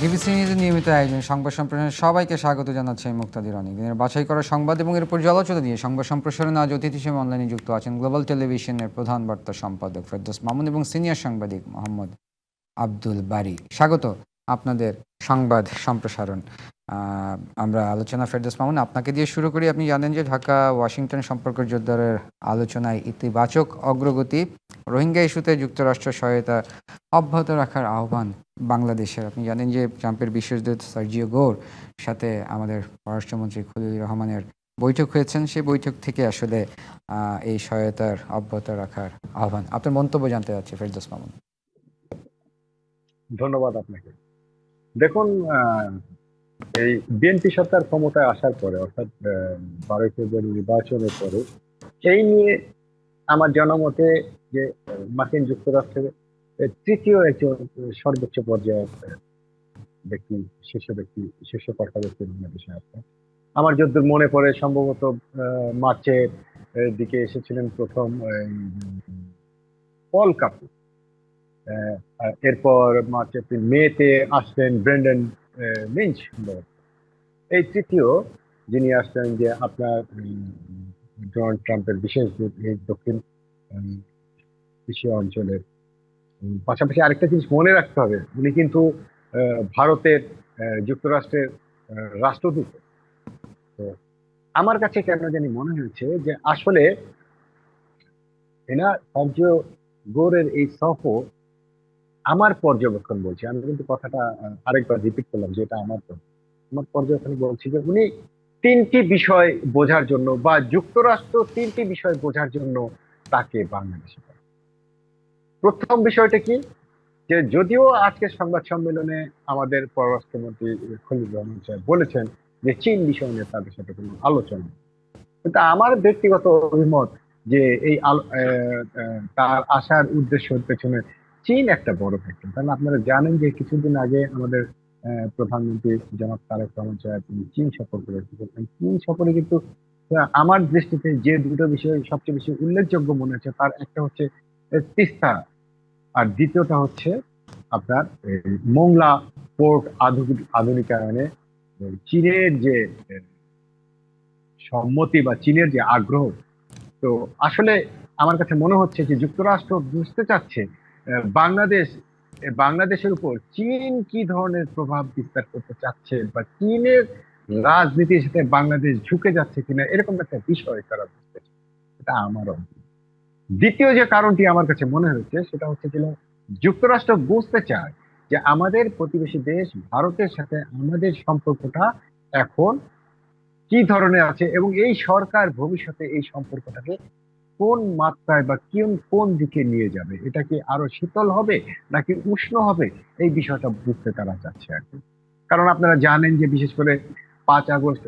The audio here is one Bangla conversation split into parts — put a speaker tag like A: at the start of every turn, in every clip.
A: ডিবিসি নিউজের নিয়মিত আয়োজন সংবাদ সম্প্রসারণে সবাইকে স্বাগত জানাচ্ছে আমি মুক্তাদির অনেক দিনের বাছাই করা সংবাদ এবং এর উপর আলোচনা দিয়ে সংবাদ সম্প্রসারণে আজ অতিথি হিসেবে অনলাইনে যুক্ত আছেন গ্লোবাল টেলিভিশনের প্রধান বার্তা সম্পাদক ফেরদৌস মামুন এবং সিনিয়র সাংবাদিক মোহাম্মদ আব্দুল বারী। স্বাগত আপনাদের সংবাদ সম্প্রসারণ। আমরা আলোচনা ফেরদৌস মামুন আপনাকে দিয়ে শুরু করি। আপনি জানেন যে ঢাকা ওয়াশিংটন সম্পর্ক জোরদারের আলোচনায় ইতিবাচক অগ্রগতি, রোহিঙ্গা ইস্যুতে যুক্তরাষ্ট্র সহায়তা অব্যাহত রাখার আহ্বান বাংলাদেশের। আপনি জানেন যে ট্রাম্পের বিশেষ দূত সার্জিও গোর সাথে আমাদের পররাষ্ট্রমন্ত্রী খলিলুর রহমানের বৈঠক হয়েছেন। সেই বৈঠক থেকে আসলে এই সহায়তার অব্যাহত রাখার আহ্বান। আপনার মন্তব্য জানতে চাচ্ছি ফেরদৌস মামুন।
B: ধন্যবাদ আপনাকে। দেখুন, এই বিএনপি সরকার ক্ষমতায় আসার পরে অর্থাৎ 12 ফেব্রুয়ারি নির্বাচনের পরে এই নিয়ে আমার জনমতে যে মার্কিন যুক্তরাষ্ট্রের তৃতীয় একজন সর্বোচ্চ পর্যায়ের ব্যক্তি, শীর্ষ কর্তা ব্যক্তি বাংলাদেশে আছে। আমার যতদূর মনে পড়ে সম্ভবত মার্চের দিকে এসেছিলেন প্রথম পল কাপুর, এরপর মার্চ এপ্রিল মেতে আসলেন ব্রেন্ডন লিঞ্চ। এই তৃতীয় যিনি আসলেন যে আপনার ডোনাল্ড ট্রাম্পের বিশেষ দূত এই দক্ষিণ এশিয়া অঞ্চলের। পাশাপাশি আরেকটা জিনিস মনে রাখতে হবে, উনি কিন্তু ভারতের যুক্তরাষ্ট্রের রাষ্ট্রদূত। তো আমার কাছে কেন জানি মনে হয়েছে যে আসলে সার্জিও গোরের এই সফর, আমার পর্যবেক্ষণ বলছি, আমি কিন্তু কথাটা আরেকবার রিপিট করলাম যে এটা আমার পর্যবেক্ষণ বলছি যে উনি তিনটি বিষয় বোঝার জন্য বা যুক্তরাষ্ট্র তিনটি বিষয় বোঝার জন্য তাকে বাংলাদেশে। প্রথম বিষয়টা কি, যে যদিও আজকে সংবাদ সম্মেলনে আমাদের পররাষ্ট্রমন্ত্রী খলিলুর রহমান সাহেব বলেছেন যে চীন বিষয় নিয়ে তাদের সাথে কোনো আলোচনা, কিন্তু আমার ব্যক্তিগত অভিমত যে এই তার আসার উদ্দেশ্যের পেছনে চীন একটা বড় ফ্যাক্টর। কারণ আপনারা জানেন যে কিছুদিন আগে আমাদের প্রধানমন্ত্রী জনাব তারেক রহমান সাহেব চীন সফর করেছেন। চীন সফরে কিন্তু আমার দৃষ্টিতে যে দুটো বিষয় সবচেয়ে বেশি উল্লেখযোগ্য মনে হচ্ছে, তার একটা হচ্ছে তিস্তা, আর দ্বিতীয়টা হচ্ছে আপনার মোংলা পোর্ট আধুনিকায়নে চীনের যে সম্মতি বা চীনের যে আগ্রহ। তো আসলে আমার কাছে মনে হচ্ছে যে যুক্তরাষ্ট্র বুঝতে চাচ্ছে বাংলাদেশের উপর চীন কি ধরনের প্রভাব বিস্তার করতে চাচ্ছে বা চীনের রাজনীতির সাথে বাংলাদেশ ঝুঁকে যাচ্ছে কিনা, এরকম একটা বিষয় তারা বুঝতে চাচ্ছে। এটা আমারও। দ্বিতীয় যে কারণটি আমার কাছে মনে হচ্ছে সেটা হচ্ছে যে যুক্তরাষ্ট্র বুঝতে চায় যে আমাদের প্রতিবেশী দেশ ভারতের সাথে আমাদের সম্পর্কটা এখন কি ধরনের আছে এবং এই সরকার ভবিষ্যতে এই সম্পর্কটাকে কোন মাত্রায় বা কোন দিকে নিয়ে যাবে, এটা কি আরো শীতল হবে নাকি উষ্ণ হবে, এই বিষয়টা বুঝতে তারা চাচ্ছে আর কি। কারণ আপনারা জানেন যে বিশেষ করে 5 আগস্ট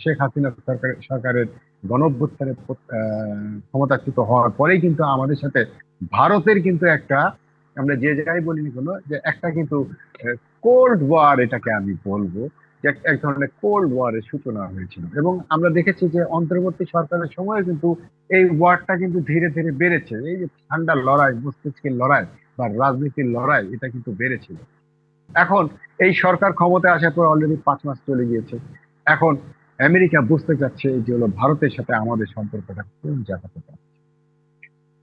B: শেখ হাসিনা সরকারের গণঅভ্যুত্থানে ক্ষমতাচ্যুত হওয়ার পরেই কিন্তু আমাদের সাথে ভারতের কিন্তু একটা, আমরা যে জায়গায় বলিনি কোনো, যে একটা কিন্তু কোল্ড ওয়ার, এটাকে আমি বলবো যে এক ধরনের কোল্ড ওয়ারের সূচনা হয়েছিল। এবং আমরা দেখেছি যে অন্তর্বর্তী সরকারের সময় কিন্তু এই ওয়ারটা কিন্তু ধীরে ধীরে বেড়েছে। এই যে ঠান্ডা লড়াই, মস্তিষ্কের লড়াই বা রাজনীতির লড়াই, এটা কিন্তু বেড়েছিল। এখন এই সরকার ক্ষমতায় আসার পর অলরেডি 5 মাস চলে গিয়েছে। এখন আমেরিকা বুঝতে চাচ্ছে যে হলো ভারতের সাথে আমাদের সম্পর্কটা কোন জায়গাতে যাচ্ছে।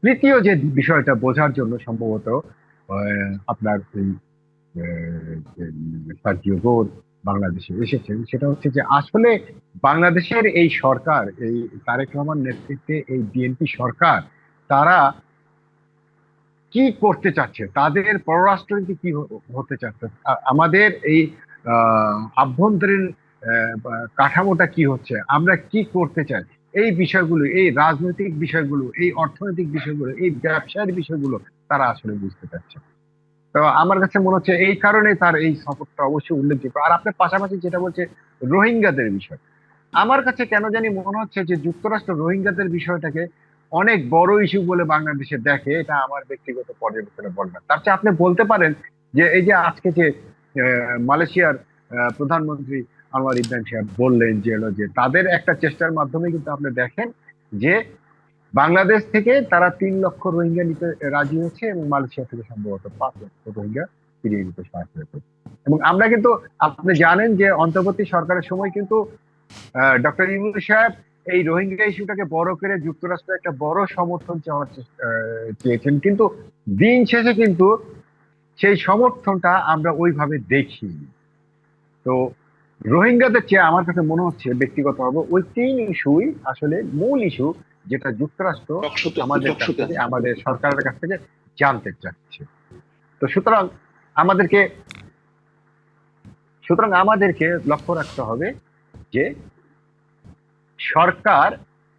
B: তৃতীয় যে বিষয়টা বোঝার জন্য সম্ভবত আপনার এই সার্জিও গোর বাংলাদেশে এসেছেন, সেটা হচ্ছে যে আসলে বাংলাদেশের এই সরকার, এই তারেক রহমান নেতৃত্বে এই বিএনপি সরকার, তারা কি করতে চাচ্ছে, তাদের পররাষ্ট্রনীতি কি হতে চাচ্ছে, আমাদের এই আভ্যন্তরীণ কাঠামোটা কি হচ্ছে, আমরা কি করতে চাই, এই বিষয়গুলো, এই রাজনৈতিক বিষয়গুলো, এই অর্থনৈতিক বিষয়গুলো, এই ব্যবসার বিষয়গুলো তারা আসলে বুঝতে চাচ্ছে। তো আমার কাছে মনে হচ্ছে এই কারণে তার এই সফরটা অবশ্যই উল্লেখযোগ্য। আর আপনার পাশাপাশি যেটা বলছে রোহিঙ্গাদের বিষয়, আমার কাছে কেন জানি মনে হচ্ছে যে যুক্তরাষ্ট্র রোহিঙ্গাদের বিষয়টাকে অনেক বড় ইস্যু বলে বাংলাদেশে দেখে। এটা আমার ব্যক্তিগত পর্যবেক্ষণে বলবেন। তার চেয়ে আপনি বলতে পারেন যে এই যে আজকে যে মালয়েশিয়ার প্রধানমন্ত্রী আনোয়ার ইব্রাহিম সাহেব বললেন যে হলো যে তাদের একটা চেষ্টার মাধ্যমে কিন্তু আপনি দেখেন যে বাংলাদেশ থেকে তারা 3 লক্ষ রোহিঙ্গা নিতে রাজি হয়েছে এবং মালয়েশিয়া থেকে সম্ভবত 5 লক্ষ রোহিঙ্গা ফিরিয়ে নিতে সাহায্য করবে। এবং আমরা কিন্তু, আপনি জানেন যে অন্তর্বর্তী সরকারের সময় কিন্তু ডক্টর ইউনূস সাহেব এই রোহিঙ্গা ইস্যুটাকে বড় করে যুক্তরাষ্ট্রের একটা বড় সমর্থন চেয়েছেন, কিন্তু দিন শেষে কিন্তু সেই সমর্থনটা আমরা ওইভাবে দেখি। তো রোহিঙ্গাদের চেয়ে আমার কাছে মনে হচ্ছে ব্যক্তিগতভাবে ওই 3 ইস্যুই আসলে মূল ইস্যু, যেটা যুক্তরাষ্ট্র আমাদের কাছ থেকে, আমাদের সরকারের কাছ থেকে জানতে চাচ্ছে। তো আমাদেরকে আমাদেরকে লক্ষ্য রাখতে হবে যে সরকার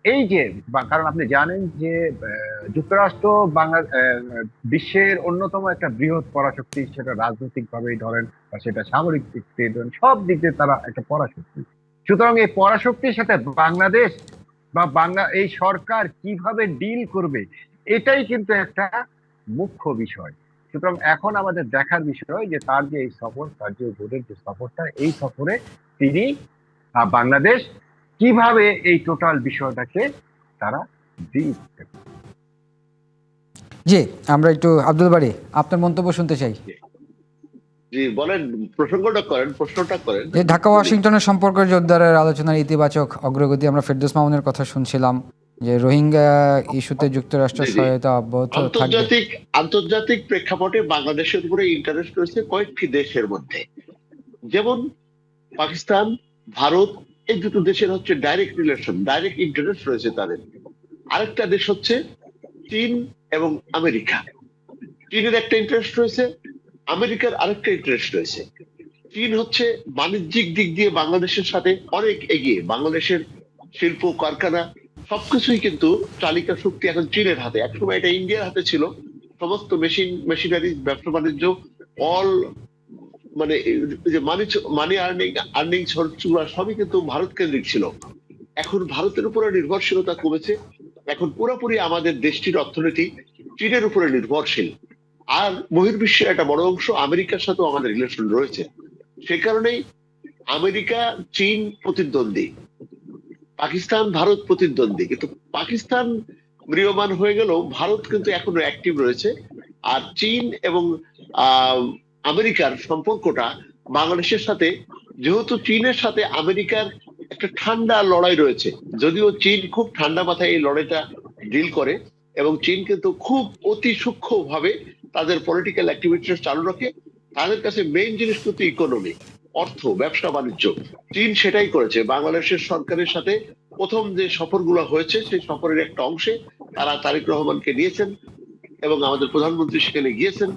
B: এই যে, কারণ আপনি জানেন যে যুক্তরাষ্ট্র বিশ্বের অন্যতম একটা বৃহৎ পরাশক্তি, সেটা রাজনৈতিক ভাবেই ধরেন বা সেটা সামরিক দিক থেকে ধরেন, সব দিক দিয়ে তারা একটা পরাশক্তি। সুতরাং এই পরাশক্তির সাথে বাংলাদেশ বা এই সরকার কিভাবে ডিল করবে, এটাই কিন্তু একটা মুখ্য বিষয়। সুতরাং এখন আমাদের দেখার বিষয় যে তার যে এই সফর, তার যে ভোটের যে সফরটা, এই সফরে তিনি বাংলাদেশ কিভাবে এই টোটাল বিষয়টাকে তারা ডিল করতে।
A: জি, আমরা একটু আব্দুল বারী আপনার মন্তব্য শুনতে চাই।
C: জি বলেন, প্রশ্নটা করেন।
A: যে ঢাকা ওয়াশিংটনের সম্পর্ক জোরদারের আলোচনার ইতিবাচক অগ্রগতি, আমরা ফেরদৌস মামুনের কথা শুনছিলাম যে রোহিঙ্গা ইস্যুতে যুক্তরাষ্ট্রের সহায়তা অব্যাহত থাকবে।
C: আন্তর্জাতিক প্রেক্ষাপটে বাংলাদেশের উপরে ইন্টারেস্ট রয়েছে কয়েকটি দেশের মধ্যে, যেমন পাকিস্তান, ভারত, এই দুটো দেশের হচ্ছে ডাইরেক্ট রিলেশন, ডাইরেক্ট ইন্টারেস্ট রয়েছে তাদের। আরেকটা দেশ হচ্ছে চীন এবং আমেরিকা। চীনের একটা ইন্টারেস্ট রয়েছে, আমেরিকার আরেকটা ইন্টারেস্ট রয়েছে। চীন হচ্ছে বাণিজ্যিক দিক দিয়ে বাংলাদেশের সাথে অনেক এগিয়ে, বাংলাদেশের শিল্প কারখানা সবকিছুই কিন্তু চালিকা শক্তি এখন চীনের হাতে। একসময় এটা ইন্ডিয়ার হাতে ছিল, সমস্ত মেশিনারি, ব্যবসা বাণিজ্য, অল মানে যে মানি আর্নিং সবই কিন্তু ভারত কেন্দ্রিক ছিল। এখন ভারতের উপরে নির্ভরশীলতা কমেছে, এখন পুরোপুরি আমাদের দেশটির অর্থনীতি চীনের উপরে নির্ভরশীল। আর বহির্বিশ্বের একটা বড় অংশ আমেরিকার সাথেও আমাদের রিলেশন রয়েছে। সে কারণেই আমেরিকা চীন প্রতিদ্বন্দ্বী, পাকিস্তান ভারত প্রতিদ্বন্দ্বী, কিন্তু পাকিস্তান ম্রিয়মান হয়ে গেলেও ভারত কিন্তু এখনো অ্যাক্টিভ রয়েছে। আর চীন এবং আমেরিকার সম্পর্কটা বাংলাদেশের সাথে, যেহেতু চীনের সাথে আমেরিকার একটা ঠান্ডা লড়াই রয়েছে, যদিও চীন খুব ঠান্ডা মাথায় এই লড়াইটা ডিল করে, এবং চীন কিন্তু খুব অতি সূক্ষ্ম ভাবে তাদের পলিটিক্যাল অ্যাক্টিভিটিস চালু রাখে। তাদের কাছে মেইন জিনিস কিন্তু ইকোনমি, অর্থ, ব্যবসা বাণিজ্য। চীন সেটাই করেছে। বাংলাদেশের সরকারের সাথে প্রথম যে সফরগুলো হয়েছে, সেই সফরের একটা অংশে তারা তারেক রহমানকে নিয়েছেন এবং আমাদের প্রধানমন্ত্রী সেখানে গিয়েছেন।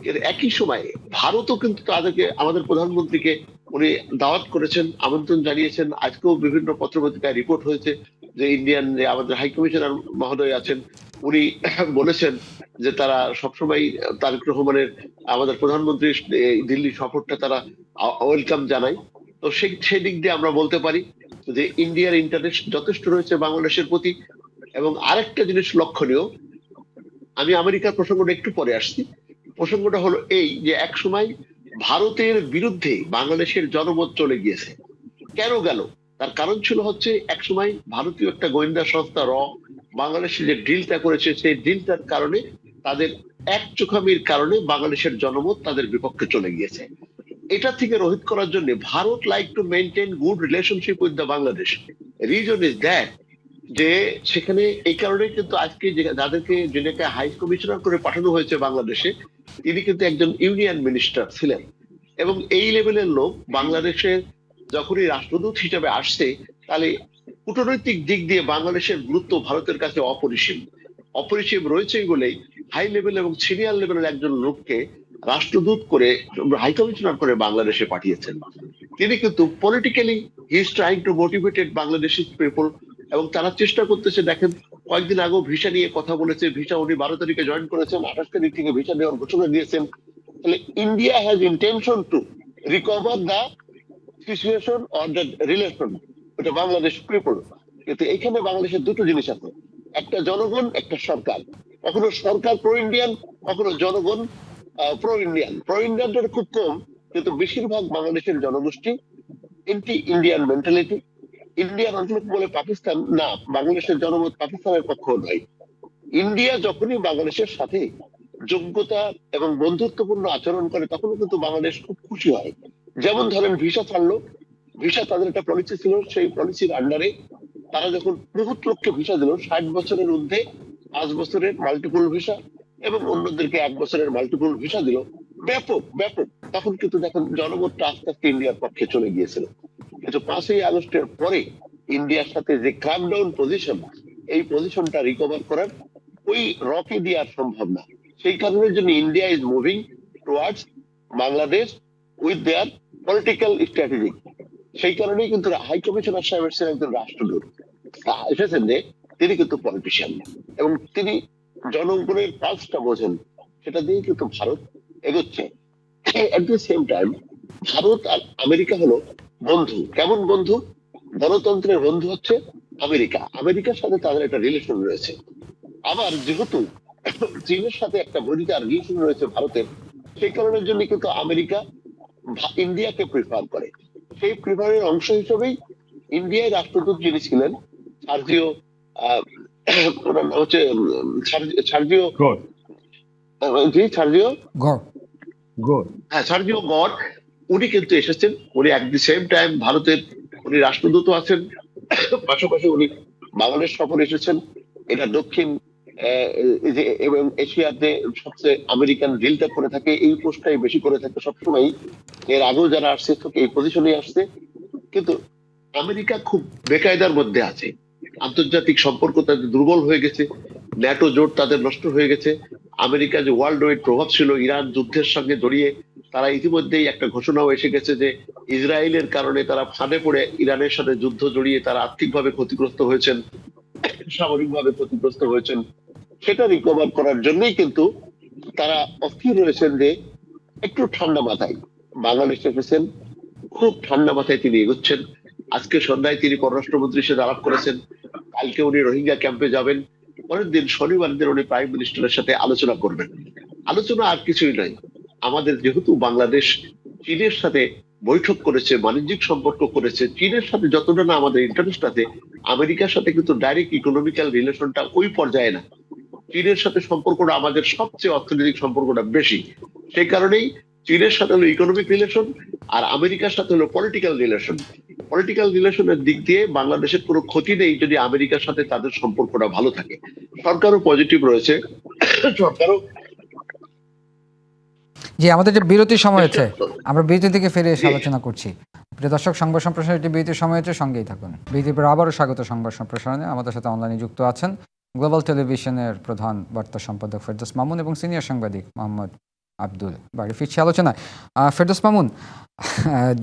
C: এর একই সময়ে ভারতও কিন্তু তাদেরকে, আমাদের প্রধানমন্ত্রীকে উনি দাওয়াত করেছেন, আমন্ত্রণ জানিয়েছেন। আজকেও বিভিন্ন পত্রপত্রিকায় রিপোর্ট হয়েছে যে ইন্ডিয়ান যে আমাদের হাই কমিশনার মহোদয় আছেন, উনি বলেছেন যে তারা সবসময় তারেক রহমানের, আমাদের প্রধানমন্ত্রীর দিল্লি সফরটা তারা ওয়েলকাম জানায়। তো সেই দিক দিয়ে আমরা বলতে পারি যে ইন্ডিয়ার ইন্টারেস্ট যথেষ্ট রয়েছে বাংলাদেশের প্রতি। এবং আরেকটা জিনিস লক্ষণীয়, আমি আমেরিকার প্রসঙ্গটা একটু পরে আসছি। প্রসঙ্গটা হলো এই যে এক সময় ভারতের বিরুদ্ধে বাংলাদেশের জনমত চলে গিয়েছে। কেন গেল? তার কারণ ছিল হচ্ছে এক সময় ভারতীয় একটা গোয়েন্দা সংস্থা বাংলাদেশে যে ডিলটা করেছে, সেই ডিলটার কারণে তাদের এক চোখামির কারণে বাংলাদেশের জনমত তাদের বিপক্ষে চলে গিয়েছে। এটা থেকে রোধ করার জন্য Bharat like to maintain good relationship with the Bangladesh. Reason is that, যে সেখানে এই কারণে কিন্তু আজকে যাদেরকে যেটাকে হাই কমিশনার করে পাঠানো হয়েছে বাংলাদেশে, তিনি কিন্তু একজন ইউনিয়ন মিনিস্টার ছিলেন। এবং এই লেভেলের লোক বাংলাদেশে যখনই রাষ্ট্রদূত হিসেবে আসছে, তাহলে কূটনৈতিক দিক দিয়ে বাংলাদেশের গুরুত্ব ভারতের কাছে অপরিসীম রয়েছে বলেই হাই লেভেল এবং সিনিয়র লেভেলের একজন লোককে রাষ্ট্রদূত করে, হাই কমিশনার করে বাংলাদেশে পাঠিয়েছেন। তিনি কিন্তু politically he is trying to motivated Bangladeshi people, এবং তারা চেষ্টা করতেছে। দেখেন, কয়েকদিন আগেও ভিসা নিয়ে কথা বলেছে, ভিসা উনি 12 তারিখে জয়েন করেছেন, 28 তারিখ থেকে ভিসা দেওয়ার ঘোষণা দিয়েছেন। তাহলে India has intention to recover the situation or the relation with Bangladesh people. কিন্তু এখানে বাংলাদেশের দুটো জিনিস আছে, একটা জনগণ, একটা সরকার। কখনো সরকার প্রো ইন্ডিয়ান, কখনো জনগণ প্রো ইন্ডিয়ান। প্রো ইন্ডিয়ানটা খুব কম, কিন্তু বেশিরভাগ বাংলাদেশের জনগোষ্ঠী এন্টি ইন্ডিয়ান মেন্টালিটি। ইন্ডিয়ান আন্দোলন বলে পাকিস্তান না, বাংলাদেশের জনমত পাকিস্তানের পক্ষ নয়। ইন্ডিয়া যখনই বাংলাদেশের সাথে যোগ্যতা এবং বন্ধুত্বপূর্ণ আচরণ করে, তখনও কিন্তু বাংলাদেশ খুব খুশি হয়। যেমন ধরেন ভিসা ছাড়লো, ভিসা তাদের একটা পলিসি ছিল, সেই পলিসির আন্ডারে তারা যখন বহুত লোককে ভিসা দিল, 60 বছরের ঊর্ধ্বে 5 বছরের মাল্টিপল ভিসা এবং অন্যদেরকে 1 বছরের মাল্টিপল ভিসা দিল, ব্যাপক ব্যাপক, তখন কিন্তু দেখেন জনমতটা আস্তে আস্তে ইন্ডিয়ার পক্ষে চলে গিয়েছিল। কিন্তু 5ই আগস্টের পরে ইন্ডিয়ার সাথে যে ক্র্যাকডাউন পজিশন, এই পজিশনটা রিকভার করার ওই রকে দিয়ে আর সম্ভব না। সেই কারণের জন্য India is moving towards Bangladesh with their political strategy. সেই কারণেই কিন্তু হাই কমিশনার সাহেব এসেছেন একজন রাষ্ট্রদূত, এসেছেন যে তিনি কিন্তু পলিটিশিয়ান এবং তিনি জনগণের পালসটা বোঝেন, সেটা দিয়ে কিন্তু ভারত এগোচ্ছে। At the same time Bharat আর আমেরিকা হলো বন্ধু। কেমন বন্ধু? গণতন্ত্রের বন্ধু হচ্ছে আমেরিকা। আমেরিকার সাথে তাদের একটা রিলেশন রয়েছে। আবার যেহেতু চীনের সাথে একটা বৈরিতার রিলেশন রয়েছে ভারতের, সেই কারণের জন্য কিন্তু আমেরিকা ইন্ডিয়াকে প্রিফার করে। সেই প্রিফারের অংশ হিসেবেই ইন্ডিয়ায় রাষ্ট্রদূত যিনি ছিলেন সার্জিও, আহ, ওনার নাম হচ্ছে সার্জিও,
B: গোর
C: জি সার্জিও,
A: গড়।
B: গোর
C: হ্যাঁ সার্জিও গড, উনি কিন্তু এসেছেন। উনি অ্যাট দি সেম টাইম ভারতের উনি রাষ্ট্রদূত আছেন, পাশাপাশি উনি বাংলাদেশ সফরে এসেছেন। এটা দক্ষিণ এবং এশিয়াতে সবচেয়ে আমেরিকান ডিলটা করে থাকে, এই পোস্টটাই বেশি করে থাকে সবসময়। এর আগেও যারা আসছে এই পজিশনে আসছে। কিন্তু আমেরিকা খুব বেকায়দার মধ্যে আছে, আন্তর্জাতিক সম্পর্ক তাদের দুর্বল হয়ে গেছে, ন্যাটো জোট তাদের নষ্ট হয়ে গেছে। আমেরিকা যে ওয়ার্ল্ড ওয়াইড প্রভাব ছিল ইরান যুদ্ধের সঙ্গে জড়িয়ে, তারা ইতিমধ্যেই একটা ঘোষণাও এসে গেছে যে ইসরায়েলের কারণে তারা ফাঁদে পড়ে ইরানের সাথে যুদ্ধ জড়িয়ে তারা আর্থিকভাবে ক্ষতিগ্রস্ত হয়েছেন, সামরিকভাবে ক্ষতিগ্রস্ত হয়েছেন। সেটা রিকভার করার জন্যই কিন্তু তারা অস্থির রয়েছেন যে একটু ঠান্ডা মাথায় বাংলাদেশ এসেছেন, খুব ঠান্ডা মাথায় তিনি এগোচ্ছেন। আজকে সন্ধ্যায় তিনি পররাষ্ট্রমন্ত্রীর সাথে আলাপ করেছেন, কালকে উনি রোহিঙ্গা ক্যাম্পে যাবেন, পরের দিন শনিবার দিন উনি প্রাইম মিনিস্টারের সাথে আলোচনা করবেন। আলোচনা আর কিছুই নয়, আমাদের যেহেতু বাংলাদেশ চীনের সাথে বৈঠক করেছে, বাণিজ্যিক সম্পর্ক করেছে, চীনের সাথে যতটা না আমাদের ইন্টারেস্ট আছে, আমেরিকার সাথে কিন্তু ডাইরেক্ট ইকোনমিক্যাল রিলেশনটা ওই পর্যায়ে না। চীনের সাথে সম্পর্কটা আমাদের সবচেয়ে অর্থনৈতিক সম্পর্কটা বেশি। সেই কারণেই চীনের সাথে হলো ইকোনমিক রিলেশন, আর আমেরিকার সাথে হলো পলিটিক্যাল রিলেশন। পলিটিক্যাল রিলেশনের দিক দিয়ে বাংলাদেশের কোনো ক্ষতি নেই যদি আমেরিকার সাথে তাদের সম্পর্কটা ভালো থাকে। সরকারও পজিটিভ রয়েছে, সরকারও
A: জি, আমাদের যে বিরতির সময় হচ্ছে,
C: চেষ্টা করছে।
A: আমরা বিরতি থেকে ফিরে এসে
C: জি।
A: আলোচনা করছি। প্রিয় দর্শক, সংবাদ সম্প্রসারণ একটি বিরতির সময় হচ্ছে, সঙ্গেই থাকুন। বিরতির পর আবারও স্বাগত সংবাদ সম্প্রসারণে। আমাদের সাথে অনলাইনে যুক্ত আছেন গ্লোবাল টেলিভিশনের প্রধান বার্তা সম্পাদক ফেরদৌস মামুন এবং সিনিয়র সাংবাদিক মোহাম্মদ আব্দুল বাড়ি। ফিরছি আলোচনায়। ফেরদৌস মামুন,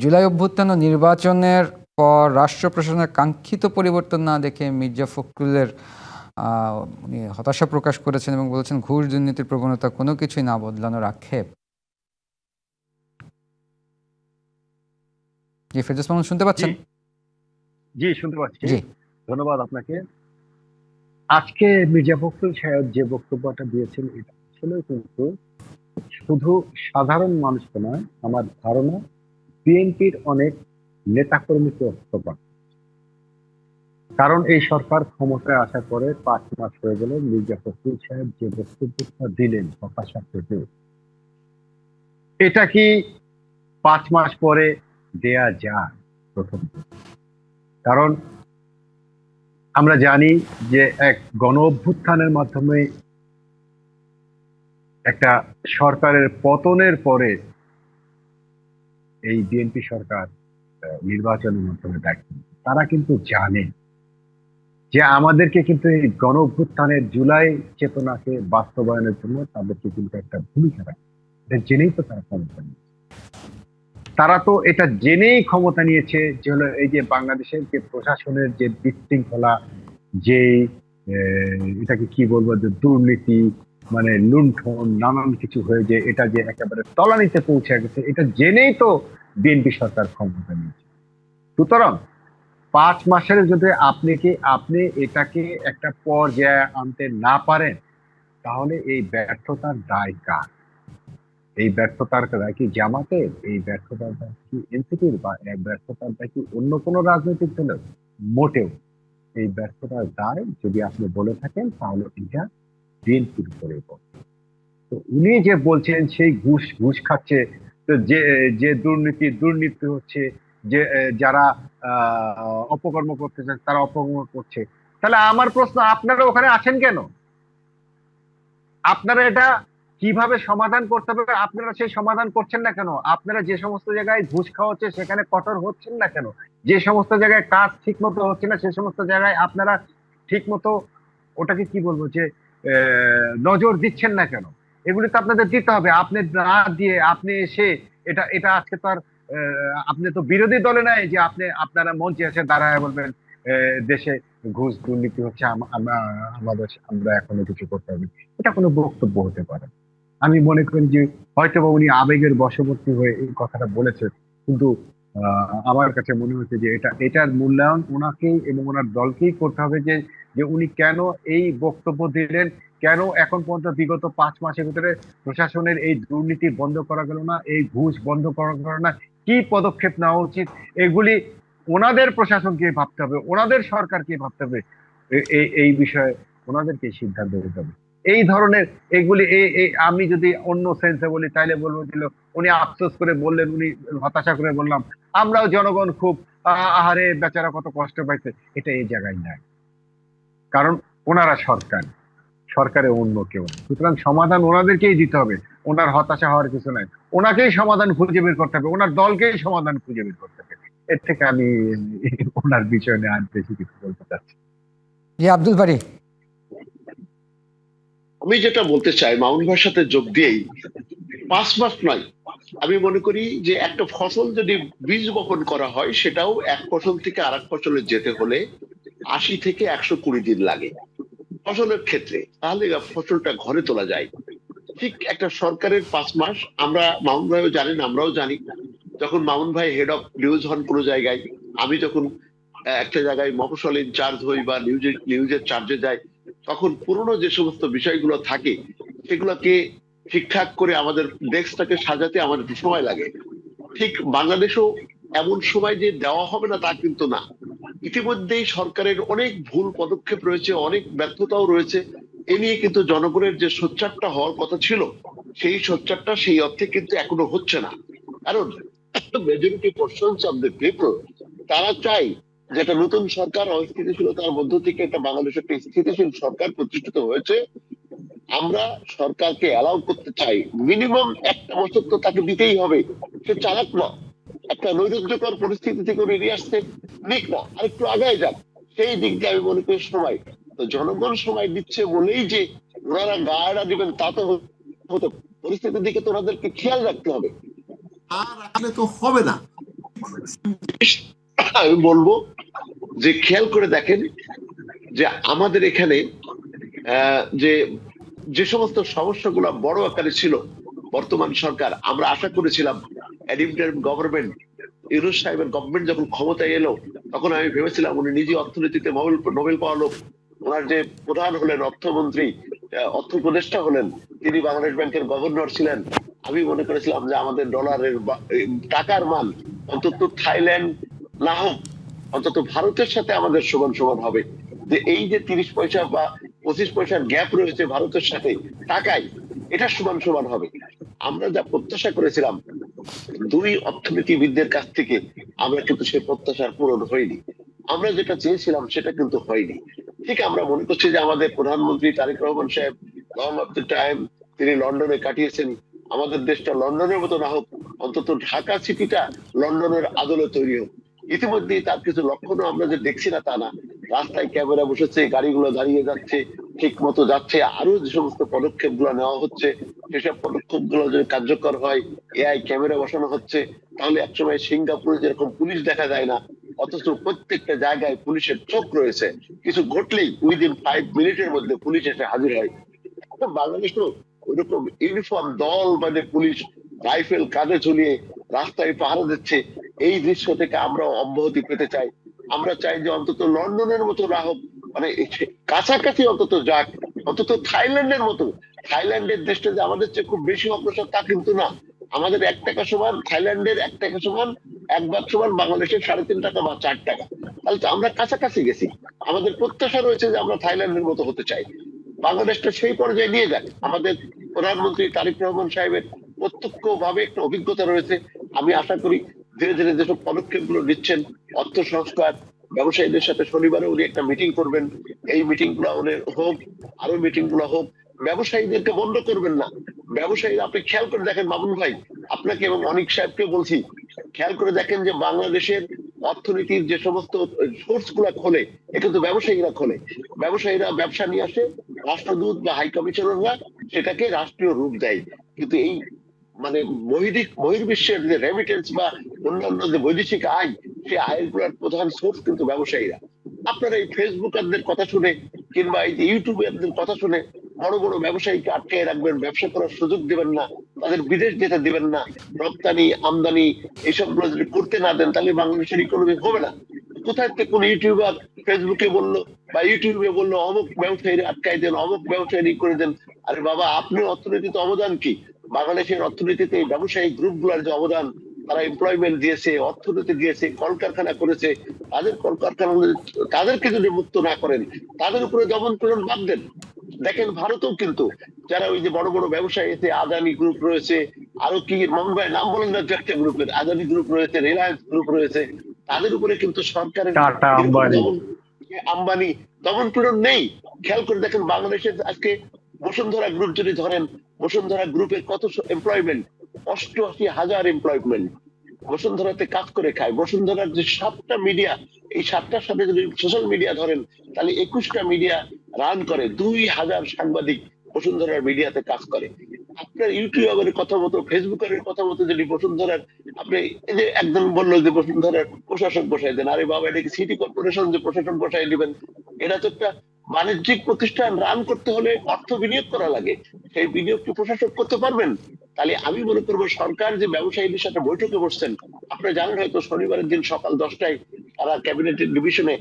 A: জুলাই অভ্যুত্থান ও নির্বাচনের পর রাষ্ট্র প্রশাসনের কাঙ্ক্ষিত পরিবর্তন না দেখে মির্জা ফখরুলের উনি হতাশা প্রকাশ করেছেন এবং বলেছেন ঘুষ দুর্নীতির প্রবণতা কোনো কিছুই না বদলানোর আক্ষেপ। জি ফেরদৌস মামুন, শুনতে পাচ্ছেন?
B: জি, শুনতে পাচ্ছি।
A: জি।
B: ধন্যবাদ আপনাকে। আজকে মির্জা ফখরুল সাহেব যে বক্তব্যটা দিয়েছেন, এটা আসলে কিন্তু শুধু সাধারণ মানুষকে নয়, আমার ধারণা বিএনপির অনেক নেতাকর্মীকে অস্তপাত। কারণ এই সরকার ক্ষমতায় আসার পরে 5 মাস হয়ে গেল, মির্জা ফখরুল সাহেব যে বক্তব্যটা দিলেন হতাশা থেকে, এটা কি 5 মাস পরে দেয়া যায়? প্রথম, কারণ আমরা জানি যে এক গণ অভ্যুত্থানের মাধ্যমে একটা সরকারের পতনের পরে এই বিএনপি সরকার নির্বাচনের মাধ্যমে দায়িত্ব নিচ্ছে। তারা কিন্তু জানে যে আমাদেরকে কিন্তু এই গণ অভ্যুত্থানের জুলাই চেতনাকে বাস্তবায়নের জন্য তাদেরকে কিন্তু একটা ভূমিকা রাখে। এটা জেনেই তো তারা ক্ষমতা নিয়েছে। তারা তো এটা জেনেই ক্ষমতা নিয়েছে যে হলো এই যে বাংলাদেশের যে প্রশাসনের যে বিশৃঙ্খলা, যে এটাকে কি বলবো, যে দুর্নীতি, মানে লুণ্ঠন, নানান কিছু হয়ে যে এটা যে একেবারে তলানিতে পৌঁছে গেছে, এটা জেনেই তো বিএনপি সরকার ক্ষমতা নিয়েছে। সুতরাং 5 মাসের যদি আপনি এটাকে একটা পর্যায়ে আনতে না পারেন, তাহলে এই ব্যর্থতার দায় কার? এই ব্যর্থতার দায় কি জামাতের? এই ব্যর্থতার দায় কি এনসিপির? বা এই ব্যর্থতার দায় কি অন্য কোনো রাজনৈতিক দলের? মোটেও। এই ব্যর্থতার দায় যদি আপনি বলে থাকেন, তাহলে এটা বিএনপির উপরে পড়ে। তো উনি যে বলছেন সেই ঘুষ ঘুষ খাচ্ছে, তো যে যে দুর্নীতি হচ্ছে, যে যারা অপকর্ম করতেছে তারা অপকর্ম করছে, তাহলে আমার প্রশ্ন, আপনারা ওখানে আছেন কেন? আপনারা এটা কিভাবে সমাধান করতে হবে আপনারা সেই সমাধান করছেন না কেন? আপনারা যে সমস্ত জায়গায় ঘুষ খাওয়া হচ্ছে সেখানে কঠোর হচ্ছেন না কেন? যে সমস্ত জায়গায় কাজ ঠিক মতো হচ্ছে না সে সমস্ত জায়গায় আপনারা ঠিক মতো, ওটাকে কি বলবো, যে নজর দিচ্ছেন না কেন? এগুলি তো আপনাদের দিতে হবে। আপনি না দিয়ে আপনি এসে এটা এটা আজকে তো আর আপনি তো বিরোধী দলে নাই যে আপনারা মঞ্চে এসে দাঁড়ায় বলবেন দেশে ঘুষ দুর্নীতি হচ্ছে, আমরা এখনো কিছু করতে হবে। এটা কোনো বক্তব্য হতে পারে না। আমি মনে করি যে হয়তো বা উনি আবেগের বশবর্তী হয়ে এই কথাটা বলেছেন, কিন্তু আমার কাছে মনে হচ্ছে যে এটার মূল্যায়ন ওনাকেই এবং ওনার দলকেই করতে হবে, যে যে উনি কেন এই বক্তব্য দিলেন, কেন এখন পর্যন্ত বিগত 5 মাসের ভিতরে প্রশাসনের এই দুর্নীতি বন্ধ করা গেল না, এই ঘুষ বন্ধ করা গেল না, কি পদক্ষেপ নেওয়া উচিত, এগুলি ওনাদের প্রশাসনকে ভাবতে হবে, ওনাদের সরকারকে ভাবতে হবে। এই বিষয়ে ওনাদেরকে সিদ্ধান্ত নিতে হবে। এই ধরনের এগুলি আমি যদি অন্য সেন্সে বলি তাইলে বলবো যে উনি আফসোস করে বললেন, উনি হতাশা করে বললাম, আমরাও জনগণ খুব আহারে বেচারা কত কষ্ট পাইছে, এটা এই জায়গায় নাই। কারণ ওনারা সরকারে অন্য কেউ নেই, সুতরাং সমাধান ওনাদেরকেই দিতে হবে। ওনার হতাশা হওয়ার কিছু নাই, ওনাকেই সমাধান খুঁজে বের করতে হবে, ওনার দলকেই সমাধান খুঁজে বের করতে হবে। এর থেকে আমি ওনার বিষয় নিয়ে আর বেশি কিছু বলতে চাচ্ছি।
A: জি আব্দুল বারী।
C: আমি যেটা বলতে চাই মামুন ভাইয়ের সাথে যোগ দিয়েই, 5 মাস নয়, আমি মনে করি যে একটা ফসল যদি বীজ বপন করা হয় সেটাও এক ফসল থেকে আরেক ফসলে যেতে হলে 80 থেকে 120 দিন লাগে ফসলের ক্ষেত্রে, তাহলে ফসলটা ঘরে তোলা যায়। ঠিক একটা সরকারের 5 মাস, আমরা মামুন ভাইও জানেন, আমরাও জানি, যখন মামুন ভাই হেড অফ নিউজ হন কোনো জায়গায়, আমি যখন একটা জায়গায় মফস্বল ইনচার্জ হই বা নিউজের চার্জে যাই, তখন পুরনো যে সমস্ত বিষয়গুলো থাকে সেগুলোকে ঠিকঠাক করে আমাদের ডেস্কটাকে সাজাতে আমাদের একটু সময় লাগে। ঠিক বাংলাদেশেও এমন সময় যে দেওয়া হবে না তা কিন্তু না। ইতিমধ্যেই সরকারের অনেক ভুল পদক্ষেপ রয়েছে, অনেক ব্যর্থতাও রয়েছে। এ নিয়ে কিন্তু জনগণের যে সোচ্চারটা হওয়ার কথা ছিল, সেই সোচ্চারটা সেই অর্থে কিন্তু এখনো হচ্ছে না। কারণ majority portions of the people, তারা চাই যে একটা নতুন সরকার অস্থিতিশীলতার মধ্য থেকে একটা বাংলাদেশের একটা স্থিতিশীল সরকার প্রতিষ্ঠিত হয়েছে। আমরা সরকারকে অ্যালাউ করতে চাই, মিনিমাম একটা বছর তো তাকে দিতেই হবে। সে চালাক না, একটা নৈরাজ্যকর পরিস্থিতি থেকে বেরিয়ে আসতে নিক না, আর একটু আগায় যাক, সেই দিক দিয়ে আমি মনে করি সময় তো জনগণ সময় দিচ্ছে বলেই যে ওনারা গায়েরা দিবেন তা তো হতো, পরিস্থিতির দিকে তো ওনাদেরকে খেয়াল রাখতে হবে।
D: আর রাখলে তো হবে না।
C: আমি বলবো যে খেয়াল করে দেখেন যে আমাদের এখানে যে যে সমস্ত সমস্যাগুলো বড় আকারে ছিল, বর্তমান সরকার, আমরা আশা করেছিলাম গভর্নমেন্ট, ইউনূস সাহেবের গভর্নমেন্ট যখন ক্ষমতায় এলো, তখন আমি ভেবেছিলাম উনি নিজে অর্থনীতিতে নোবেল পাওয়া লোক, ওনার যে প্রধান হলেন অর্থমন্ত্রী, অর্থ উপদেষ্টা হলেন, তিনি বাংলাদেশ ব্যাংকের গভর্নর ছিলেন। আমি মনে করেছিলাম যে আমাদের ডলারের টাকার মান অন্তত থাইল্যান্ড না হোক, অন্তত ভারতের সাথে আমাদের সমান সমান হবে। যে এই যে 30 পয়সা বা 25 পয়সার গ্যাপ রয়েছে ভারতের সাথে টাকায়, এটা সমান সমান হবে। আমরা যা প্রত্যাশা করেছিলাম দুই অর্থনীতিবিদদের কাছ থেকে, আমরা কিন্তু সেই প্রত্যাশার পূরণ হয়নি। আমরা যেটা চেয়েছিলাম সেটা কিন্তু হয়নি। ঠিক আমরা মনে করছি যে আমাদের প্রধানমন্ত্রী তারেক রহমান সাহেব লং অফ দ্য টাইম তিনি লন্ডনে কাটিয়েছেন, আমাদের দেশটা লন্ডনের মতো না হোক, অন্তত ঢাকা সিটিটা লন্ডনের আদলে তৈরি হোক। ইতিমধ্যেই তার কিছু লক্ষণও আমরা যে দেখছি না তা না, রাস্তায় ক্যামেরা বসেছে, গাড়িগুলো দাঁড়িয়ে যাচ্ছে, ঠিক মতো যাচ্ছে। আরো যে সমস্ত পদক্ষেপ গুলো নেওয়া হচ্ছে, সেসব পদক্ষেপ গুলো যদি কার্যকর হয়, এআই ক্যামেরা বসানো হচ্ছে, তাহলে একসময় সিঙ্গাপুরে যেরকম পুলিশ দেখা যায় না, অথচ প্রত্যেকটা জায়গায় পুলিশের চোখ রয়েছে, কিছু ঘটলেই উইদিন 5 মিনিটের মধ্যে পুলিশ এসে হাজির হয়। বাংলাদেশও ওইরকম ইউনিফর্ম দল মানে পুলিশ রাইফেল কাঁধে ঝুলিয়ে রাস্তায় পাহারা দিচ্ছে, এই দৃশ্য থেকে আমরা অব্যাহতি পেতে চাই। আমরা চাই যে অন্তত লন্ডনের মতো না হোক, মানে কাছাকাছি অন্তত যাক, অন্তত থাইল্যান্ডের মতো। থাইল্যান্ডের দেশটা যে আমাদের চেয়ে খুব বেশি অগ্রসর তা কিন্তু না। আমাদের 1 টাকা সমান থাইল্যান্ডের 1 টাকা সমান, 1 ভাগ সমান বাংলাদেশের 3.5 টাকা বা 4 টাকা। তাহলে তো আমরা কাছাকাছি গেছি। আমাদের প্রত্যাশা রয়েছে যে আমরা থাইল্যান্ডের মতো হতে চাই। বাংলাদেশটা সেই পর্যায়ে নিয়ে যাক। আমাদের প্রধানমন্ত্রী তারেক রহমান সাহেবের প্রত্যক্ষভাবে একটা অভিজ্ঞতা রয়েছে। আমি আশা করি ধীরে ধীরে যেসব পদক্ষেপগুলো নিচ্ছেন, অর্থ সংস্কার, ব্যবসায়ীদের সাথে শনিবারে উনি একটা মিটিং করবেন, এই মিটিং গুলো হোক, আরো মিটিং গুলো হোক। ব্যবসায়ীদেরকে বন্ধ করবেন না। ব্যবসায়ী আপনি খেয়াল করে দেখেন মামুন ভাই, আপনাকে এবং অনিক সাহেবকে বলছি, খেয়াল করে দেখেন যে বাংলাদেশের অর্থনীতির যে সমস্ত সোর্স গুলা খোলে, এটা কিন্তু ব্যবসায়ীরা খোলে। ব্যবসায়ীরা ব্যবসা নিয়ে আসে, রাষ্ট্রদূত বা হাই কমিশনাররা সেটাকে রাষ্ট্রীয় রূপ দেয়। কিন্তু এই মানে বহির্বিশ্বের যে রেমিটেন্স বা অন্যান্য যে বৈদেশিক আয়, সেই আয়ের গুলার প্রধান সোর্স কিন্তু ব্যবসায়ীরা। আপনারা এই ফেসবুকারদের কথা শুনে কিংবা এই যে ইউটিউবারদের কথা শুনে বড় বড় ব্যবসায়ীকে আটকে রাখবেন, ব্যবসা করার সুযোগ দিবেন না, তাদের বিদেশ যেতে দিবেন না, রপ্তানি আমদানি এসব গুলো যদি করতে না দেন, তাহলে বাংলাদেশের ইকোনমি হবে না। কোথায় থেকে কোন ইউটিউবার ফেসবুকে বললো বা ইউটিউবে বললো অমুক ব্যবসায়ীরা আটকাই দেন, অমুক ব্যবসায়ী করে দেন। আরে বাবা, আপনি অর্থনীতিতে অবদান কি? বাংলাদেশের অর্থনীতিতে এই ব্যবসায়িক গ্রুপগুলোর যে অবদান, তারা এমপ্লয়মেন্ট দিয়েছে, অর্থনীতি দিয়েছে, কলকারখানা করেছে, তাদের কলকারখানা তাদেরকে যদি মুক্ত না করেন, তাদের উপরে দমন পীড়ন বাদ দেন। দেখেন ভারতেও কিন্তু যারা ওই যে বড় বড় ব্যবসায়ী আছে, আদানি গ্রুপ রয়েছে, আরো কি মামুন ভাই নাম বলেন না, একটা গ্রুপের আদানি গ্রুপ রয়েছে, রিলায়েন্স গ্রুপ রয়েছে, তাদের উপরে কিন্তু সরকারের
B: টাটা, আম্বানি।
C: আম্বানি দমন পীড়ন নেই। খেয়াল করে দেখেন বাংলাদেশের আজকে বসুন্ধরা গ্রুপ যদি ধরেন, বসুন্ধরা গ্রুপের কত এমপ্লয়মেন্ট, 88,000 এমপ্লয়মেন্ট বসুন্ধরাতে কাজ করে খায়। বসুন্ধরার যে 7টা মিডিয়া, এই 7টার সাথে যদি সোশ্যাল মিডিয়া ধরেন, তাহলে 21টা মিডিয়া রান করে, 2,000 সাংবাদিক বসুন্ধরার মিডিয়াতে কাজ করে। আপনার ইউটিউবের কথা মতো, ফেসবুকের কথা মতো যদি বসুন্ধরার আপনি এই যে একজন বললো যে বসুন্ধরার প্রশাসক বসাই দেন, আরে বাবা, এটা কি সিটি কর্পোরেশন যে প্রশাসন বসাই দিবেন? এটা তো একটা বাণিজ্যিক প্রতিষ্ঠান, রান করতে হলে অর্থ বিনিয়োগ করা লাগে, সেই বিনিয়োগ কি প্রশাসক করতে পারবেন? তাহলে আমি মনে করবো সরকার যে ব্যবসায়ীদের সাথে বৈঠকে বসছেন, আপনারা জানেন হয়তো শনিবারের দিন সকাল 10টায় তারা ক্যাবিনেটের ডিভিশনে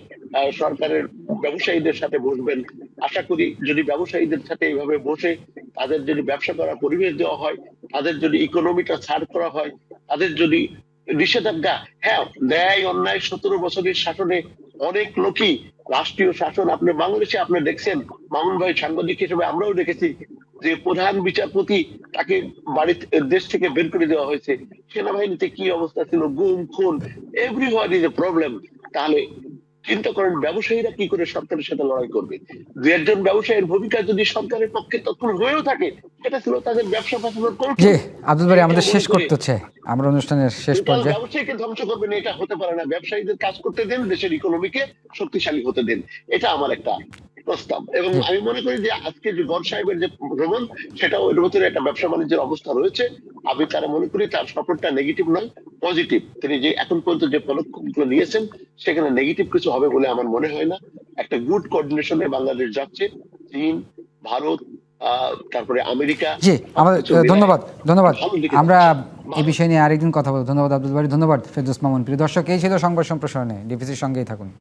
C: সরকারের ব্যবসায়ীদের সাথে বসবেন। আশা করি যদি ব্যবসায়ীদের সাথে এইভাবে বসে তাদের যদি ব্যবসা করার পরিবেশ দেওয়া হয়, তাদের যদি ইকোনমিটা ছাড় করা হয়, তাদের যদি নিষেধাজ্ঞা, হ্যাঁ, ন্যায় অন্যায় 17 বছরের শাসনে অনেক লোকই রাষ্ট্রীয় শাসন, আপনি বাংলাদেশে আপনি দেখছেন মামুন ভাই, সাংবাদিক হিসেবে আমরাও দেখেছি যে প্রধান বিচারপতি তাকে বাড়িতে দেশ থেকে বের করে দেওয়া হয়েছে। সেনাবাহিনীতে কি অবস্থা ছিল, গুম খুন, এভরিওয়ার ইজ এ প্রবলেম। তাহলে চিন্তা করেন ব্যবসায়ীরা কি করে সরকারের সাথে লড়াই করবে? দু একজন ব্যবসায়ীর ভূমিকা যদি সরকারের পক্ষে তৎক্ষণ হয়েও থাকে, সেটা ছিল তাদের ব্যবসা বাঁচানোর
A: জি
C: কৌশল।
A: আব্দুল বারী, আমাদের শেষ করতে হচ্ছে, আমরা অনুষ্ঠানের শেষ
C: টোটাল
A: পর্যায়ে।
C: ব্যবসায়ীকে ধ্বংস করবেন এটা হতে পারে না। ব্যবসায়ীদের কাজ করতে দেন, দেশের ইকোনমিকে শক্তিশালী হতে দেন, এটা আমার একটা প্রস্তাব। এবং
A: জি
C: আমি মনে করি যে আজকে যে গড় সাহেবের যে ভ্রমণ, সেটাও এর ভিতরে একটা ব্যবসা বাণিজ্যের অবস্থা রয়েছে। আমি তারা মনে করি তার সফরটা নেগেটিভ নয়, পজিটিভ। তিনি যে এখন পর্যন্ত যে পদক্ষেপগুলো নিয়েছেন, সেখানে নেগেটিভ কিছু হবে বলে আমার মনে হয় না। একটা গুড কোঅর্ডিনেশনে বাংলাদেশ যাচ্ছে। চীন, ভারত, তারপরে আমেরিকা,
A: জি আমাদের
C: সবকিছু মিলায়
A: ধন্যবাদ ধন্যবাদ।
C: ভালো দিকে
A: আমরা
C: যাচ্ছে।
A: এই বিষয় নিয়ে আরেকদিন কথা বলবো। ধন্যবাদ আব্দুল বারী, ধন্যবাদ ফেরদৌস মামুন। প্রিয় দর্শক, এই ছিল সংবাদ সম্প্রসারণে। ডিপিসির সঙ্গেই থাকুন।